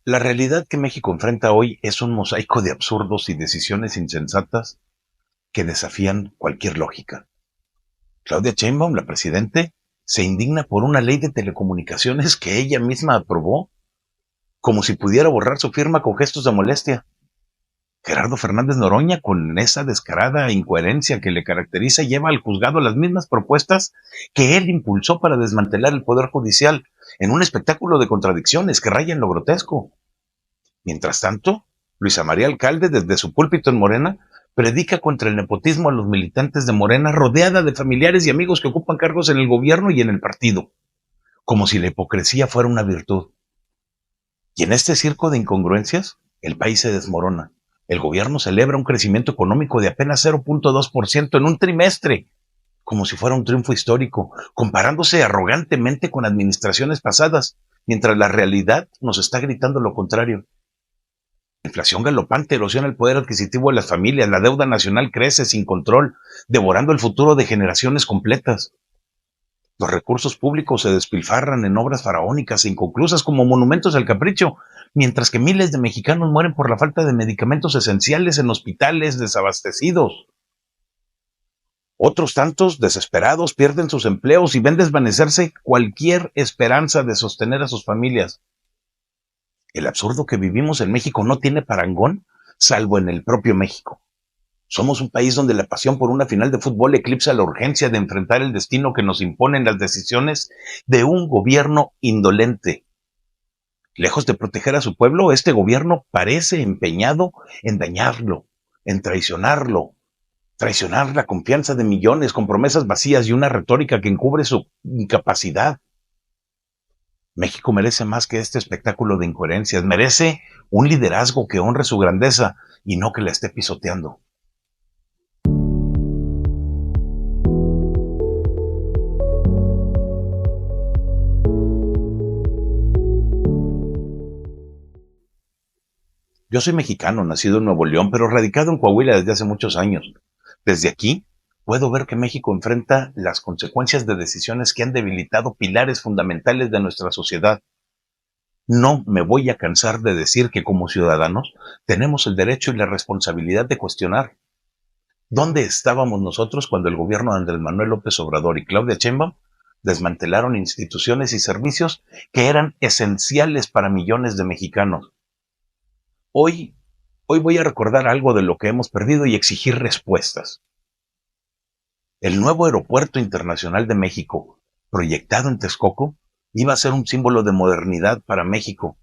La realidad que México enfrenta hoy es un mosaico de absurdos y decisiones insensatas que desafían cualquier lógica. Claudia Sheinbaum, la presidente, se indigna por una ley de telecomunicaciones que ella misma aprobó, como si pudiera borrar su firma con gestos de molestia. Gerardo Fernández Noroña, con esa descarada incoherencia que le caracteriza, lleva al juzgado las mismas propuestas que él impulsó para desmantelar el Poder Judicial, en un espectáculo de contradicciones que raya en lo grotesco. Mientras tanto, Luisa María Alcalde, desde su púlpito en Morena, predica contra el nepotismo a los militantes de Morena, rodeada de familiares y amigos que ocupan cargos en el gobierno y en el partido, como si la hipocresía fuera una virtud. Y en este circo de incongruencias, el país se desmorona. El gobierno celebra un crecimiento económico de apenas 0.2% en un trimestre, como si fuera un triunfo histórico, comparándose arrogantemente con administraciones pasadas, mientras la realidad nos está gritando lo contrario. Inflación galopante erosiona el poder adquisitivo de las familias, la deuda nacional crece sin control, devorando el futuro de generaciones completas. Los recursos públicos se despilfarran en obras faraónicas e inconclusas como monumentos al capricho, mientras que miles de mexicanos mueren por la falta de medicamentos esenciales en hospitales desabastecidos. Otros tantos, desesperados, pierden sus empleos y ven desvanecerse cualquier esperanza de sostener a sus familias. El absurdo que vivimos en México no tiene parangón, salvo en el propio México. Somos un país donde la pasión por una final de fútbol eclipsa la urgencia de enfrentar el destino que nos imponen las decisiones de un gobierno indolente. Lejos de proteger a su pueblo, este gobierno parece empeñado en dañarlo, en traicionar la confianza de millones con promesas vacías y una retórica que encubre su incapacidad. México merece más que este espectáculo de incoherencias, merece un liderazgo que honre su grandeza y no que la esté pisoteando. Yo soy mexicano, nacido en Nuevo León, pero radicado en Coahuila desde hace muchos años. Desde aquí, puedo ver que México enfrenta las consecuencias de decisiones que han debilitado pilares fundamentales de nuestra sociedad. No me voy a cansar de decir que como ciudadanos tenemos el derecho y la responsabilidad de cuestionar. ¿Dónde estábamos nosotros cuando el gobierno de Andrés Manuel López Obrador y Claudia Sheinbaum desmantelaron instituciones y servicios que eran esenciales para millones de mexicanos? Hoy, hoy voy a recordar algo de lo que hemos perdido y exigir respuestas. El nuevo Aeropuerto Internacional de México, proyectado en Texcoco, iba a ser un símbolo de modernidad para México.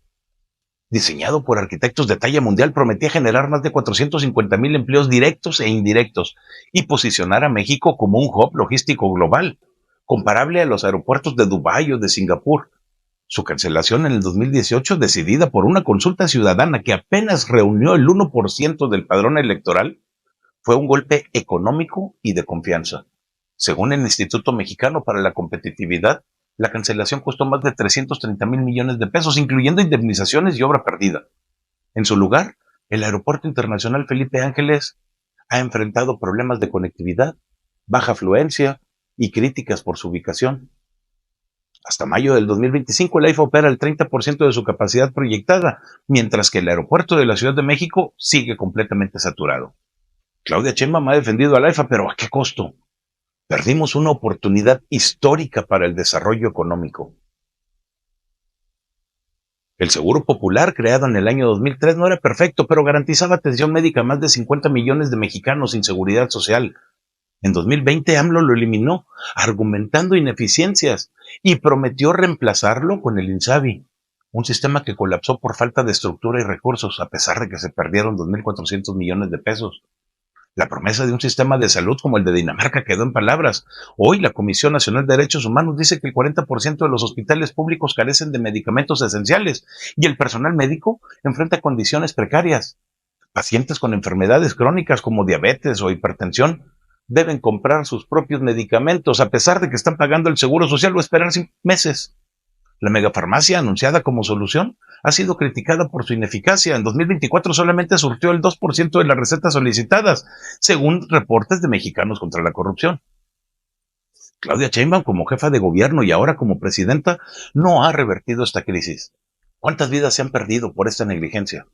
Diseñado por arquitectos de talla mundial, prometía generar más de 450,000 empleos directos e indirectos y posicionar a México como un hub logístico global, comparable a los aeropuertos de Dubái o de Singapur. Su cancelación en el 2018, decidida por una consulta ciudadana que apenas reunió el 1% del padrón electoral, fue un golpe económico y de confianza. Según el Instituto Mexicano para la Competitividad, la cancelación costó más de 330,000 millones de pesos, incluyendo indemnizaciones y obra perdida. En su lugar, el Aeropuerto Internacional Felipe Ángeles ha enfrentado problemas de conectividad, baja afluencia y críticas por su ubicación. Hasta mayo del 2025, el AIFA opera el 30% de su capacidad proyectada, mientras que el aeropuerto de la Ciudad de México sigue completamente saturado. Claudia Sheinbaum ha defendido al AIFA, pero ¿a qué costo? Perdimos una oportunidad histórica para el desarrollo económico. El Seguro Popular, creado en el año 2003, no era perfecto, pero garantizaba atención médica a más de 50 millones de mexicanos sin seguridad social. En 2020, AMLO lo eliminó, argumentando ineficiencias, y prometió reemplazarlo con el INSABI, un sistema que colapsó por falta de estructura y recursos, a pesar de que se perdieron 2,400 millones de pesos. La promesa de un sistema de salud como el de Dinamarca quedó en palabras. Hoy la Comisión Nacional de Derechos Humanos dice que el 40% de los hospitales públicos carecen de medicamentos esenciales y el personal médico enfrenta condiciones precarias. Pacientes con enfermedades crónicas como diabetes o hipertensión deben comprar sus propios medicamentos a pesar de que están pagando el seguro social o esperar meses. La megafarmacia, anunciada como solución, ha sido criticada por su ineficacia. En 2024 solamente surtió el 2% de las recetas solicitadas, según reportes de Mexicanos contra la Corrupción. Claudia Sheinbaum, como jefa de gobierno y ahora como presidenta, no ha revertido esta crisis. ¿Cuántas vidas se han perdido por esta negligencia?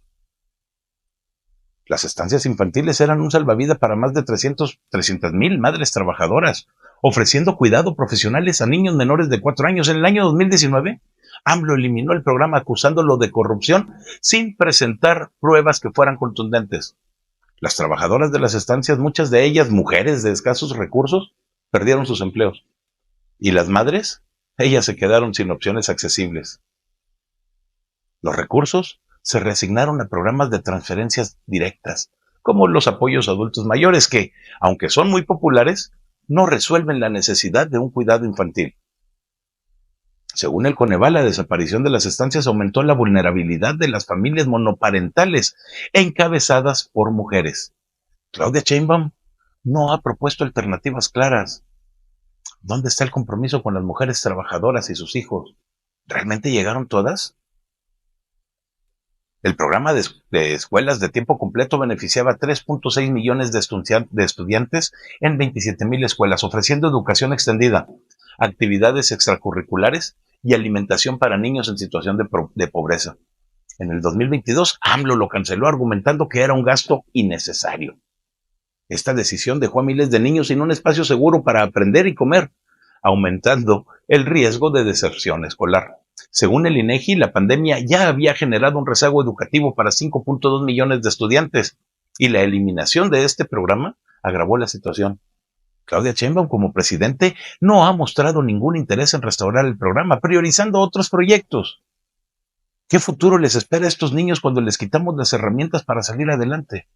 Las estancias infantiles eran un salvavidas para más de 300,000 madres trabajadoras, ofreciendo cuidado profesionales a niños menores de 4 años. En el año 2019, AMLO eliminó el programa acusándolo de corrupción sin presentar pruebas que fueran contundentes. Las trabajadoras de las estancias, muchas de ellas mujeres de escasos recursos, perdieron sus empleos. ¿Y las madres? Ellas se quedaron sin opciones accesibles. Los recursos se reasignaron a programas de transferencias directas, como los apoyos a adultos mayores, que, aunque son muy populares, no resuelven la necesidad de un cuidado infantil. Según el Coneval, la desaparición de las estancias aumentó la vulnerabilidad de las familias monoparentales encabezadas por mujeres. Claudia Sheinbaum no ha propuesto alternativas claras. ¿Dónde está el compromiso con las mujeres trabajadoras y sus hijos? ¿Realmente llegaron todas? El programa de escuelas de tiempo completo beneficiaba a 3.6 millones de estudiantes en 27,000 escuelas, ofreciendo educación extendida, actividades extracurriculares y alimentación para niños en situación de pobreza. En el 2022, AMLO lo canceló argumentando que era un gasto innecesario. Esta decisión dejó a miles de niños sin un espacio seguro para aprender y comer, aumentando el riesgo de deserción escolar. Según el INEGI, la pandemia ya había generado un rezago educativo para 5.2 millones de estudiantes y la eliminación de este programa agravó la situación. Claudia Sheinbaum, como presidente, no ha mostrado ningún interés en restaurar el programa, priorizando otros proyectos. ¿Qué futuro les espera a estos niños cuando les quitamos las herramientas para salir adelante?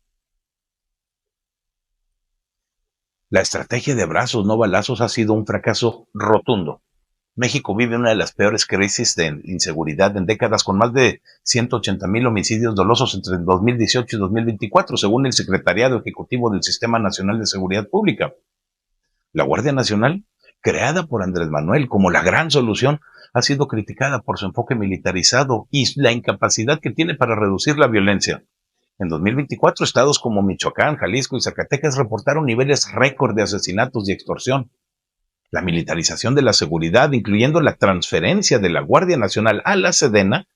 La estrategia de abrazos, no balazos, ha sido un fracaso rotundo. México vive una de las peores crisis de inseguridad en décadas, con más de 180,000 homicidios dolosos entre 2018 y 2024, según el Secretariado Ejecutivo del Sistema Nacional de Seguridad Pública. La Guardia Nacional, creada por Andrés Manuel como la gran solución, ha sido criticada por su enfoque militarizado y la incapacidad que tiene para reducir la violencia. En 2024, estados como Michoacán, Jalisco y Zacatecas reportaron niveles récord de asesinatos y extorsión. La militarización de la seguridad, incluyendo la transferencia de la Guardia Nacional a la Sedena,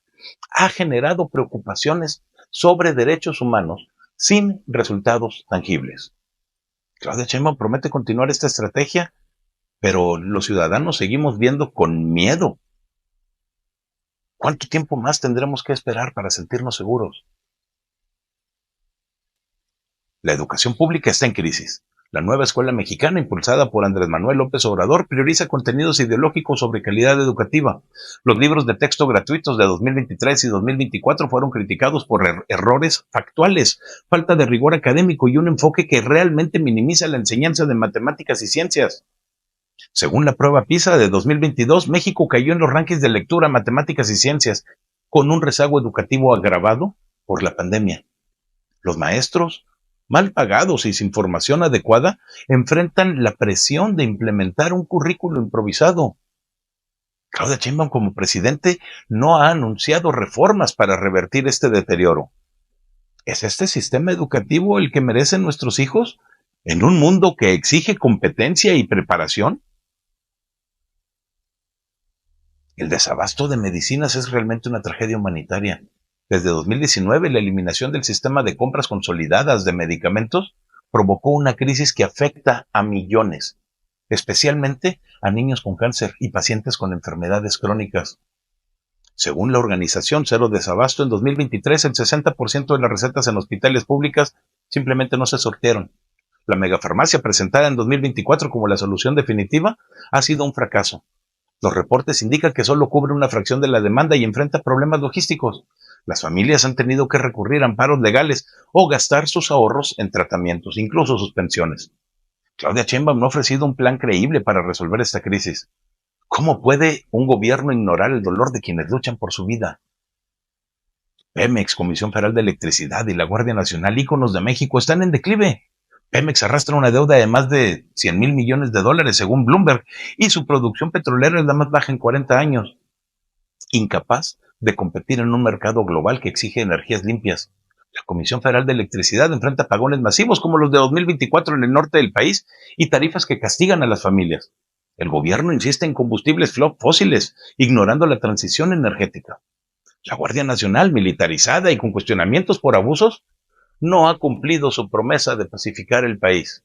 ha generado preocupaciones sobre derechos humanos sin resultados tangibles. Claudia Sheinbaum promete continuar esta estrategia, pero los ciudadanos seguimos viendo con miedo. ¿Cuánto tiempo más tendremos que esperar para sentirnos seguros? La educación pública está en crisis. La nueva escuela mexicana, impulsada por Andrés Manuel López Obrador, prioriza contenidos ideológicos sobre calidad educativa. Los libros de texto gratuitos de 2023 y 2024 fueron criticados por errores factuales, falta de rigor académico y un enfoque que realmente minimiza la enseñanza de matemáticas y ciencias. Según la prueba PISA de 2022, México cayó en los rankings de lectura, matemáticas y ciencias, con un rezago educativo agravado por la pandemia. Los maestros, mal pagados y sin formación adecuada, enfrentan la presión de implementar un currículo improvisado. Claudia Sheinbaum, como presidente, no ha anunciado reformas para revertir este deterioro. ¿Es este sistema educativo el que merecen nuestros hijos en un mundo que exige competencia y preparación? El desabasto de medicinas es realmente una tragedia humanitaria. Desde 2019, la eliminación del sistema de compras consolidadas de medicamentos provocó una crisis que afecta a millones, especialmente a niños con cáncer y pacientes con enfermedades crónicas. Según la organización Cero Desabasto, en 2023 el 60% de las recetas en hospitales públicas simplemente no se surtieron. La megafarmacia presentada en 2024 como la solución definitiva ha sido un fracaso. Los reportes indican que solo cubre una fracción de la demanda y enfrenta problemas logísticos. Las familias han tenido que recurrir a amparos legales o gastar sus ahorros en tratamientos, incluso sus pensiones. Claudia Sheinbaum no ha ofrecido un plan creíble para resolver esta crisis. ¿Cómo puede un gobierno ignorar el dolor de quienes luchan por su vida? Pemex, Comisión Federal de Electricidad y la Guardia Nacional, íconos de México, están en declive. Pemex arrastra una deuda de más de 100,000 millones de dólares, según Bloomberg, y su producción petrolera es la más baja en 40 años. Incapaz de competir en un mercado global que exige energías limpias. La Comisión Federal de Electricidad enfrenta apagones masivos como los de 2024 en el norte del país y tarifas que castigan a las familias. El gobierno insiste en combustibles fósiles, ignorando la transición energética. La Guardia Nacional, militarizada y con cuestionamientos por abusos, no ha cumplido su promesa de pacificar el país.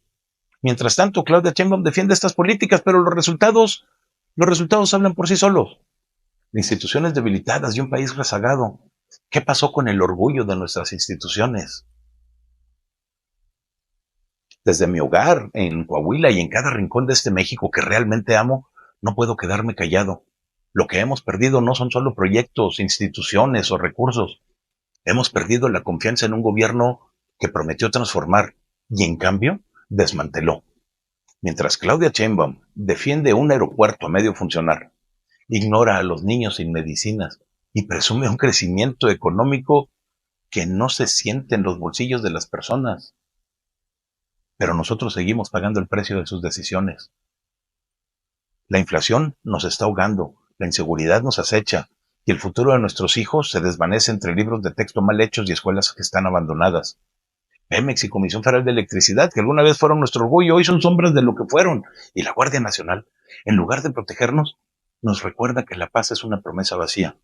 Mientras tanto, Claudia Sheinbaum defiende estas políticas, pero los resultados hablan por sí solos. Instituciones debilitadas y un país rezagado. ¿Qué pasó con el orgullo de nuestras instituciones? Desde mi hogar, en Coahuila y en cada rincón de este México que realmente amo, no puedo quedarme callado. Lo que hemos perdido no son solo proyectos, instituciones o recursos. Hemos perdido la confianza en un gobierno que prometió transformar y en cambio desmanteló. Mientras Claudia Sheinbaum defiende un aeropuerto a medio funcionar, ignora a los niños sin medicinas y presume un crecimiento económico que no se siente en los bolsillos de las personas. Pero nosotros seguimos pagando el precio de sus decisiones. La inflación nos está ahogando, la inseguridad nos acecha y el futuro de nuestros hijos se desvanece entre libros de texto mal hechos y escuelas que están abandonadas. Pemex y Comisión Federal de Electricidad, que alguna vez fueron nuestro orgullo, hoy son sombras de lo que fueron. Y la Guardia Nacional, en lugar de protegernos, nos recuerda que la paz es una promesa vacía.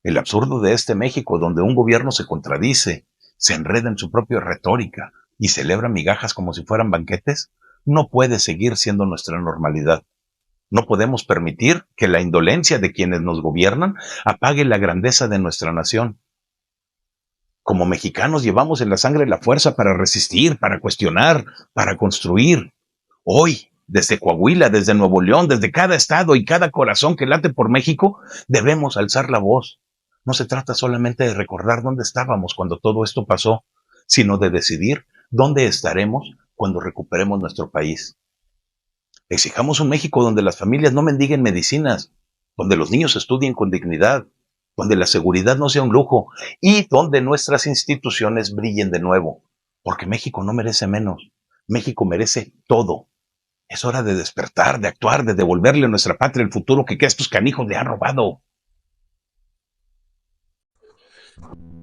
El absurdo de este México, donde un gobierno se contradice, se enreda en su propia retórica y celebra migajas como si fueran banquetes, no puede seguir siendo nuestra normalidad. No podemos permitir que la indolencia de quienes nos gobiernan apague la grandeza de nuestra nación. Como mexicanos llevamos en la sangre la fuerza para resistir, para cuestionar, para construir. Hoy, desde Coahuila, desde Nuevo León, desde cada estado y cada corazón que late por México, debemos alzar la voz. No se trata solamente de recordar dónde estábamos cuando todo esto pasó, sino de decidir dónde estaremos cuando recuperemos nuestro país. Exijamos un México donde las familias no mendiguen medicinas, donde los niños estudien con dignidad, donde la seguridad no sea un lujo y donde nuestras instituciones brillen de nuevo, porque México no merece menos, México merece todo. Es hora de despertar, de actuar, de devolverle a nuestra patria el futuro que estos canijos le han robado.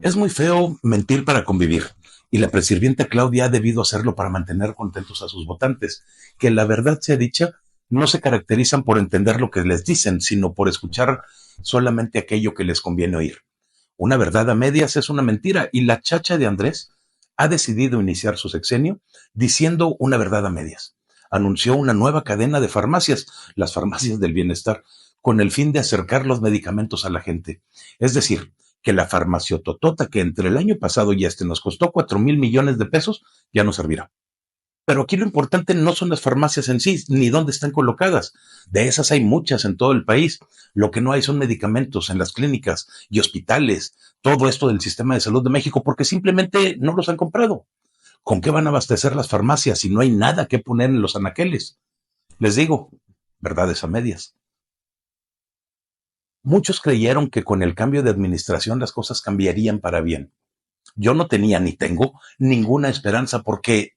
Es muy feo mentir para convivir, y la presirvienta Claudia ha debido hacerlo para mantener contentos a sus votantes, que la verdad sea dicha, no se caracterizan por entender lo que les dicen, sino por escuchar solamente aquello que les conviene oír. Una verdad a medias es una mentira, y la chacha de Andrés ha decidido iniciar su sexenio diciendo una verdad a medias. Anunció una nueva cadena de farmacias, las farmacias del bienestar, con el fin de acercar los medicamentos a la gente. Es decir, que la farmaciototota que entre el año pasado y este nos costó 4,000 millones de pesos, ya no servirá. Pero aquí lo importante no son las farmacias en sí, ni dónde están colocadas. De esas hay muchas en todo el país. Lo que no hay son medicamentos en las clínicas y hospitales, todo esto del sistema de salud de México, porque simplemente no los han comprado. ¿Con qué van a abastecer las farmacias si no hay nada que poner en los anaqueles? Les digo, verdades a medias. Muchos creyeron que con el cambio de administración las cosas cambiarían para bien. Yo no tenía ni tengo ninguna esperanza porque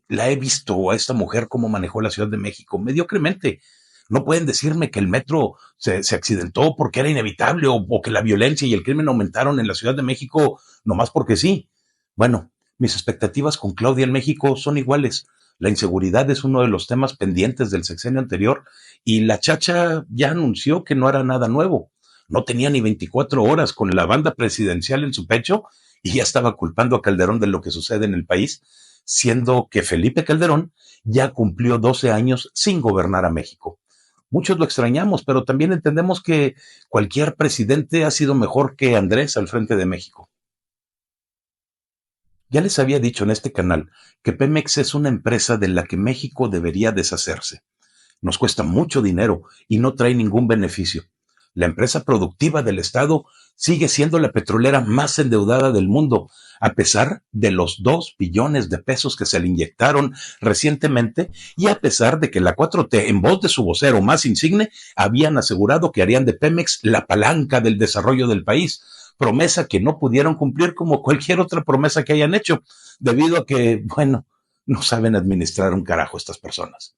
la he visto a esta mujer cómo manejó la Ciudad de México mediocremente. No pueden decirme que el metro se accidentó porque era inevitable o que la violencia y el crimen aumentaron en la Ciudad de México nomás porque sí. Bueno, mis expectativas con Claudia en México son iguales. La inseguridad es uno de los temas pendientes del sexenio anterior y la chacha ya anunció que no hará nada nuevo. No tenía ni 24 horas con la banda presidencial en su pecho y ya estaba culpando a Calderón de lo que sucede en el país, siendo que Felipe Calderón ya cumplió 12 años sin gobernar a México. Muchos lo extrañamos, pero también entendemos que cualquier presidente ha sido mejor que Andrés al frente de México. Ya les había dicho en este canal que Pemex es una empresa de la que México debería deshacerse. Nos cuesta mucho dinero y no trae ningún beneficio. La empresa productiva del Estado sigue siendo la petrolera más endeudada del mundo, a pesar de los 2 billones de pesos que se le inyectaron recientemente y a pesar de que la 4T, en voz de su vocero más insigne, habían asegurado que harían de Pemex la palanca del desarrollo del país, promesa que no pudieron cumplir como cualquier otra promesa que hayan hecho, debido a que, bueno, no saben administrar un carajo estas personas.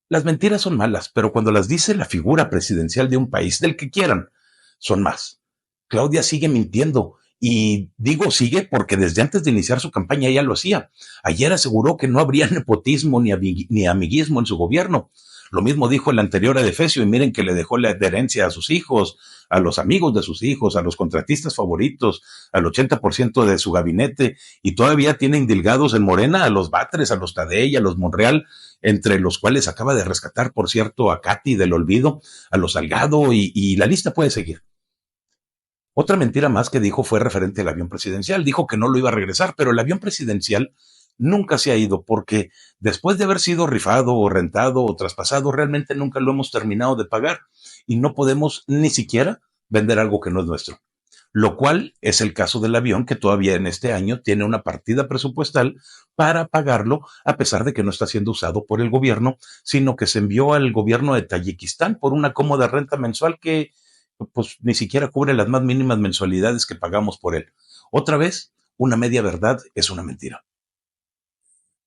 Las mentiras son malas, pero cuando las dice la figura presidencial de un país, del que quieran, son más. Claudia sigue mintiendo, y digo sigue porque desde antes de iniciar su campaña ya lo hacía. Ayer aseguró que no habría nepotismo ni amiguismo en su gobierno. Lo mismo dijo el anterior Edefesio, y miren que le dejó la herencia a sus hijos, a los amigos de sus hijos, a los contratistas favoritos, al 80% de su gabinete, y todavía tiene indilgados en Morena a los Batres, a los Tadei, a los Monreal, entre los cuales acaba de rescatar, por cierto, a Katy del olvido, a los Salgado, y la lista puede seguir. Otra mentira más que dijo fue referente al avión presidencial. Dijo que no lo iba a regresar, pero el avión presidencial nunca se ha ido porque después de haber sido rifado o rentado o traspasado, realmente nunca lo hemos terminado de pagar y no podemos ni siquiera vender algo que no es nuestro. Lo cual es el caso del avión, que todavía en este año tiene una partida presupuestal para pagarlo, a pesar de que no está siendo usado por el gobierno, sino que se envió al gobierno de Tayikistán por una cómoda renta mensual que pues ni siquiera cubre las más mínimas mensualidades que pagamos por él. Otra vez, una media verdad es una mentira.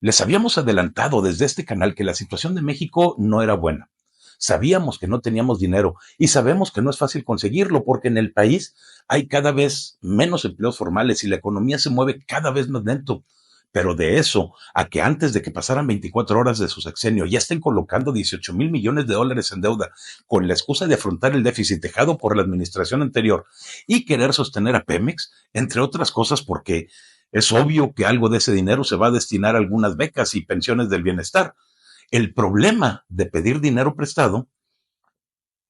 Les habíamos adelantado desde este canal que la situación de México no era buena. Sabíamos que no teníamos dinero y sabemos que no es fácil conseguirlo porque en el país hay cada vez menos empleos formales y la economía se mueve cada vez más lento. Pero de eso a que antes de que pasaran 24 horas de su sexenio ya estén colocando 18,000 millones de dólares en deuda con la excusa de afrontar el déficit dejado por la administración anterior y querer sostener a Pemex, entre otras cosas porque es obvio que algo de ese dinero se va a destinar a algunas becas y pensiones del bienestar. El problema de pedir dinero prestado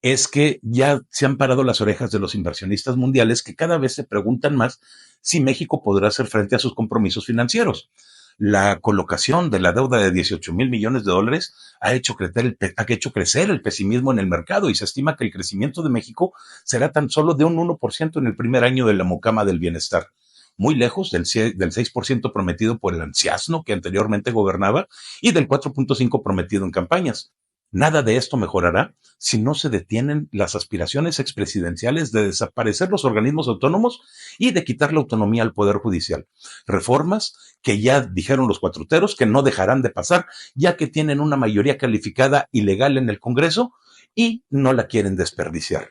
es que ya se han parado las orejas de los inversionistas mundiales que cada vez se preguntan más si México podrá hacer frente a sus compromisos financieros. La colocación de la deuda de 18,000 millones de dólares ha hecho crecer el pesimismo en el mercado y se estima que el crecimiento de México será tan solo de un 1% en el primer año de la mucama del bienestar, muy lejos del 6% prometido por el anciasno que anteriormente gobernaba y del 4,5% prometido en campañas. Nada de esto mejorará si no se detienen las aspiraciones expresidenciales de desaparecer los organismos autónomos y de quitar la autonomía al Poder Judicial. Reformas que ya dijeron los cuatruteros que no dejarán de pasar, ya que tienen una mayoría calificada y legal en el Congreso y no la quieren desperdiciar.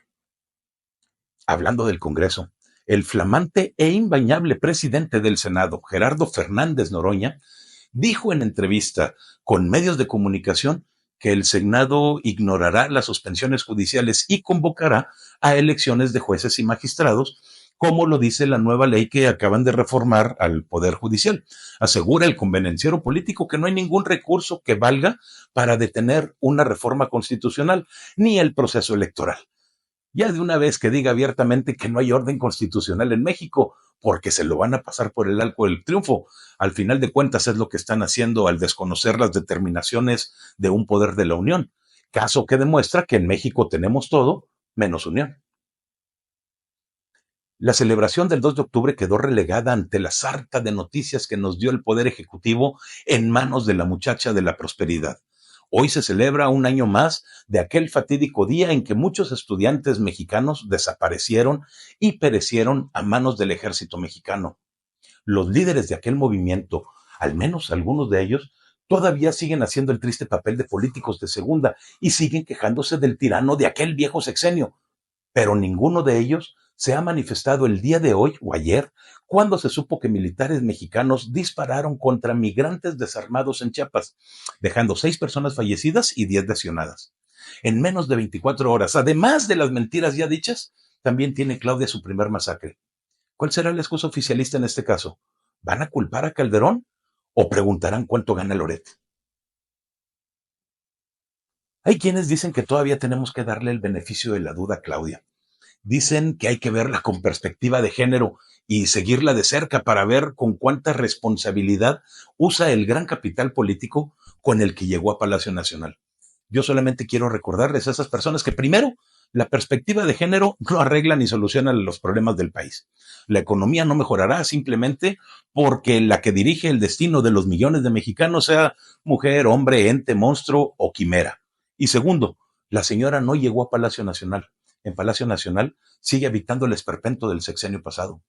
Hablando del Congreso, el flamante e imbañable presidente del Senado, Gerardo Fernández Noroña, dijo en entrevista con medios de comunicación que el Senado ignorará las suspensiones judiciales y convocará a elecciones de jueces y magistrados, como lo dice la nueva ley que acaban de reformar al Poder Judicial. Asegura el convenenciero político que no hay ningún recurso que valga para detener una reforma constitucional, ni el proceso electoral. Ya de una vez que diga abiertamente que no hay orden constitucional en México, porque se lo van a pasar por el arco del triunfo. Al final de cuentas es lo que están haciendo al desconocer las determinaciones de un poder de la Unión, caso que demuestra que en México tenemos todo menos unión. La celebración del 2 de octubre quedó relegada ante la sarta de noticias que nos dio el Poder Ejecutivo en manos de la muchacha de la prosperidad. Hoy se celebra un año más de aquel fatídico día en que muchos estudiantes mexicanos desaparecieron y perecieron a manos del ejército mexicano. Los líderes de aquel movimiento, al menos algunos de ellos, todavía siguen haciendo el triste papel de políticos de segunda y siguen quejándose del tirano de aquel viejo sexenio, pero ninguno de ellos se ha manifestado el día de hoy o ayer, cuando se supo que militares mexicanos dispararon contra migrantes desarmados en Chiapas, dejando 6 personas fallecidas y 10 lesionadas. En menos de 24 horas, además de las mentiras ya dichas, también tiene Claudia su primer masacre. ¿Cuál será la excusa oficialista en este caso? ¿Van a culpar a Calderón o preguntarán cuánto gana Loret? Hay quienes dicen que todavía tenemos que darle el beneficio de la duda a Claudia. Dicen que hay que verla con perspectiva de género y seguirla de cerca para ver con cuánta responsabilidad usa el gran capital político con el que llegó a Palacio Nacional. Yo solamente quiero recordarles a esas personas que primero, la perspectiva de género no arregla ni soluciona los problemas del país. La economía no mejorará simplemente porque la que dirige el destino de los millones de mexicanos sea mujer, hombre, ente, monstruo o quimera. Y segundo, la señora no llegó a Palacio Nacional. En Palacio Nacional sigue habitando el esperpento del sexenio pasado.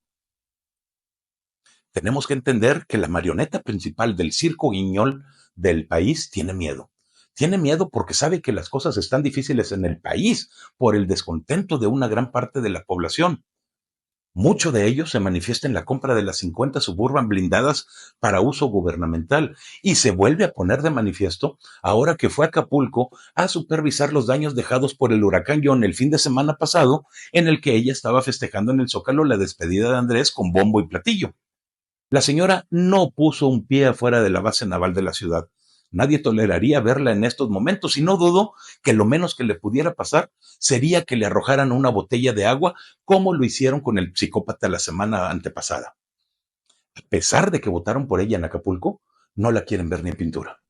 Tenemos que entender que la marioneta principal del circo guiñol del país tiene miedo. Tiene miedo porque sabe que las cosas están difíciles en el país por el descontento de una gran parte de la población. Mucho de ello se manifiesta en la compra de las 50 Suburban blindadas para uso gubernamental y se vuelve a poner de manifiesto ahora que fue a Acapulco a supervisar los daños dejados por el huracán John el fin de semana pasado, en el que ella estaba festejando en el Zócalo la despedida de Andrés con bombo y platillo. La señora no puso un pie afuera de la base naval de la ciudad. Nadie toleraría verla en estos momentos y no dudo que lo menos que le pudiera pasar sería que le arrojaran una botella de agua como lo hicieron con el psicópata la semana antepasada. A pesar de que votaron por ella en Acapulco, no la quieren ver ni en pintura.